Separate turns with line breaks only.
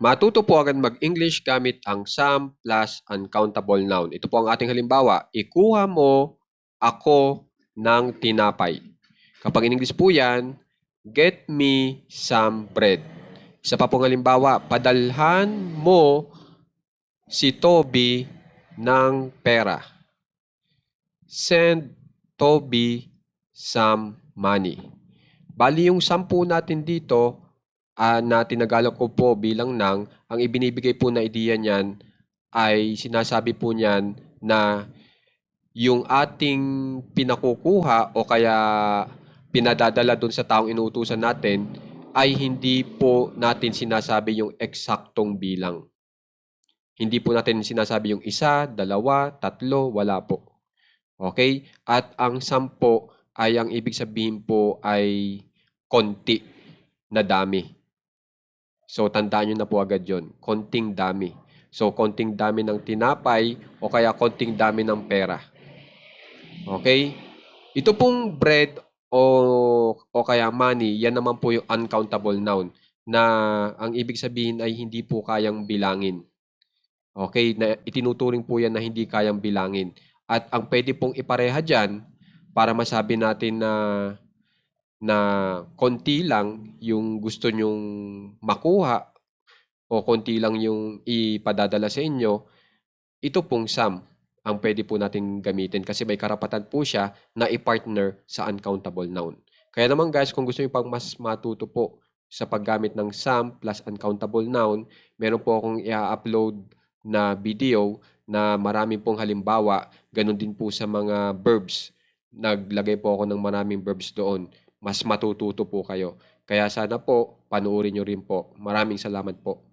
Matuto po agad mag-English gamit ang some plus uncountable noun. Ito po ang ating halimbawa. Ikuha mo ako ng tinapay. Kapag in English po yan, get me some bread. Isa pa pong halimbawa, padalhan mo si Toby ng pera. Send Toby some money. Bali yung 10 natin dito na tinagalog ko po bilang nang, ang ibinibigay po na ideya niyan ay sinasabi po niyan na yung ating pinakukuha o kaya pinadadala dun sa taong inuutusan natin ay hindi po natin sinasabi yung eksaktong bilang. Hindi po natin sinasabi yung isa, dalawa, tatlo, wala po. Okay? At ang 10 ay ang ibig sabihin po ay konti na dami. So, tandaan nyo na po agad yon, konting dami. So, konting dami ng tinapay o kaya konting dami ng pera. Okay? Ito pong bread o kaya money, yan naman po yung uncountable noun na ang ibig sabihin ay hindi po kayang bilangin. Okay? Na itinuturing po yan na hindi kayang bilangin. At ang pwede pong ipareha dyan para masabi natin na konti lang yung gusto nyong makuha o konti lang yung ipadadala sa inyo, ito pong some ang pwede po natin gamitin kasi may karapatan po siya na i-partner sa uncountable noun. Kaya naman guys, kung gusto niyo pang mas matuto po sa paggamit ng some plus uncountable noun, meron po akong i-upload na video na marami pong halimbawa, ganun din po sa mga verbs. Naglagay po ako ng maraming verbs doon. Mas matututo po kayo. Kaya sana po, panoorin nyo rin po. Maraming salamat po.